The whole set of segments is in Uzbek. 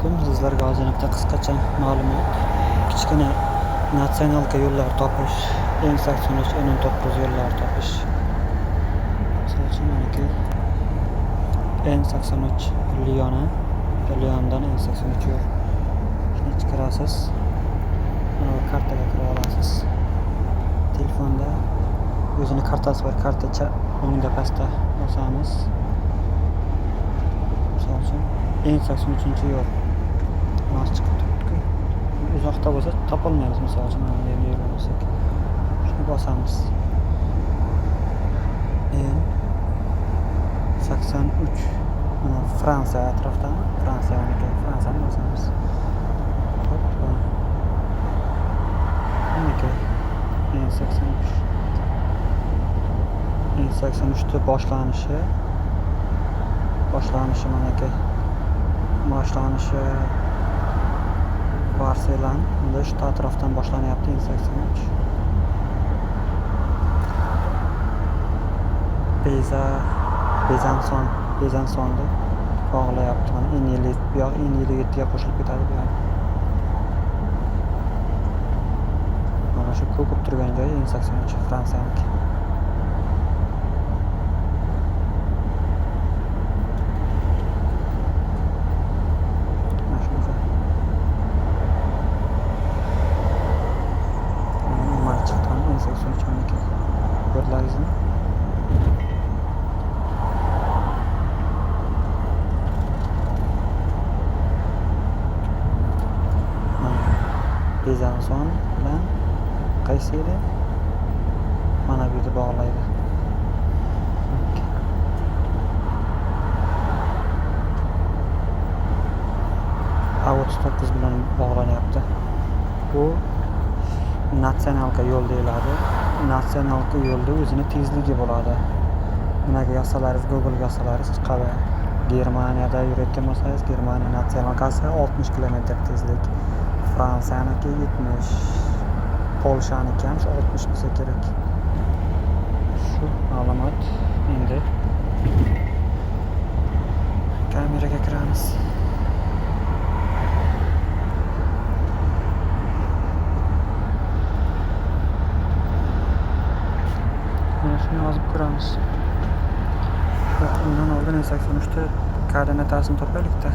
kun sizlarga hozir bitta qisqacha ma'lumot. Kichkina natsionalka yo'llar topish, eng 83, eng 19 yo'llar topish. Misol uchun maniki eng 83 Lyondan eng 83 yo'l. Shuni chiqarasiz. Mana bu kartaga kirib olasiz. Telefonda o'zini kartasi bor, kartacha o'ngda pastda bosamiz. Misol uchun eng 83-yo'l. Mana chiqib turibdi-ku. Uzoqda bo'lsa topolmaymiz, misol uchun mana bu yerga bo'lsak. Shuni bosamiz. Eng 83. Mana Fransiya atrofdan, Fransiyani bosamiz. Eng 83. Eng 83 boshlanishi manaki Barselona, unda shu atrofdan boshlanyapti eng 83. Bezansonni bog'layapti. Mana eng 50 bu yoq eng 57 ga qo'shilib ketadi bu yoq. Mana shu ko'pib turgan joy eng 83 Fransiyaniki. Ko'rlaringizmi? Bezanson bilan qaysi edi? Mana bu yerda bog'laydi. A39 bilan bog'lanyapti. Bu natsionalka yo'l deyiladi. Natsionalka yo'lda o'zini tezligi bo'ladi. Bunaqa yozsalaringiz, Google'ga yozsalaringiz chiqadi. Germaniyada yurayotgan bo'lsangiz, Germaniya natsionalkasi 60 km tezlik. Fransiyaniki 70. Polshaniki ham 60 bo'lsa kerak. Shu ma'lumot. Endi kameraga kiramiz. Shuni yozib ko'ramiz. Undan oldin 83 ta koordinatasini topaylik-da.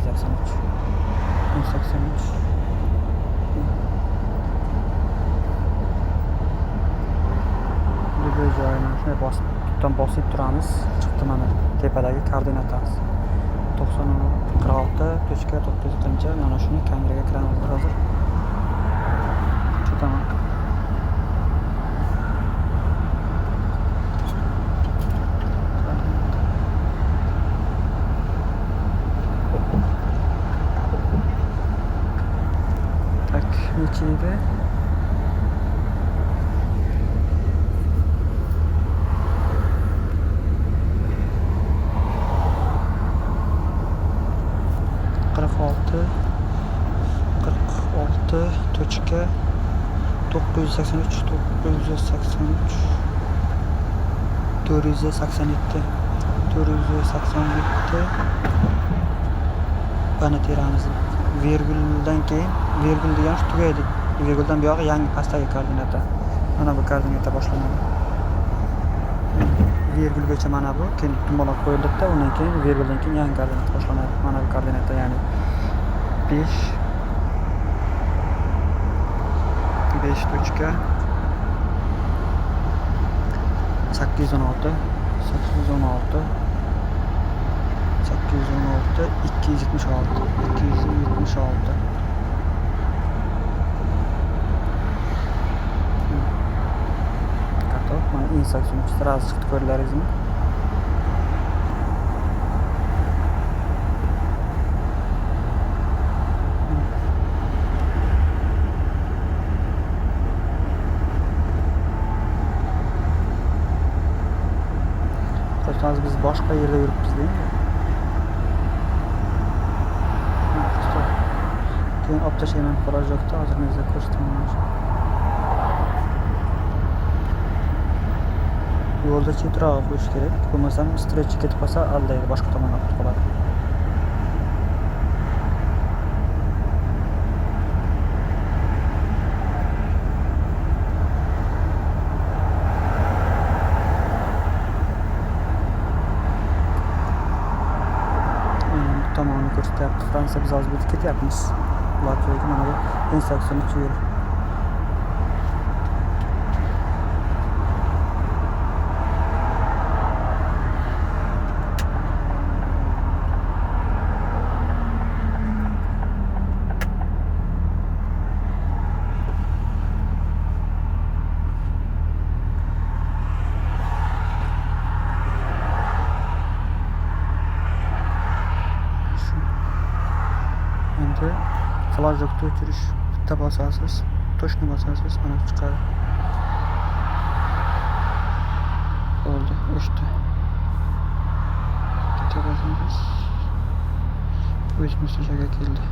83. Bu joyni shunday bosib turamiz. Chiqdi mana tepadagi koordinatasi. 46.9. Mana shuni kameraga kiramiz hozir. Chetaman. Necha edi? Точка 983 487 bani teramiz. Virguldan keyin virgul degan shu tugaydi. Virguldan buyog'i yangi pastdagi koordinata. Mana bu koordinata boshlanadi. Virgulgacha mana bu, keyin dumaloq qo'yildi-da, undan keyin virguldan keyin yangi koordinata boshlanadi. Mana bu koordinata, ya'ni 5 точка 816 276 Готов. Mana eng 83 sразу chiqdi, ko'rlaringizmi? Biz boshqa yerda yuribmiz deymi? Keyin olib tashlayman polajokda, hozir menga ko'rsataman. Yo'lda chetroq bo'lish kerak. Bo'lmasam stretch ketib qolsa aldaydi, boshqa tomonga o'tib qoladi. tomonini ko'rsatyapti. Fransiya biz hozir ketib ketyapmiz. Ular joyiga mana bu N83 yo'l. Endi flajokni o'chirish bitta bosasiz, tushni bosasiz, mana chiqadi. Bo'ldi, o'chdi. Bitta bosasiz. O'chmish joyga keldi.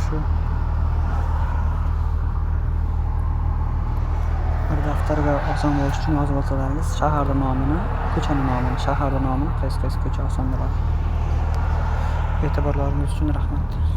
Shu. Daftarga oson bo'lish uchun yozib olsangiz, shaharning nomini, ko'chaning nomini, shaharning nomini, qaysi ko'cha oson bo'ladi. E'tiborlaringiz uchun rahmat.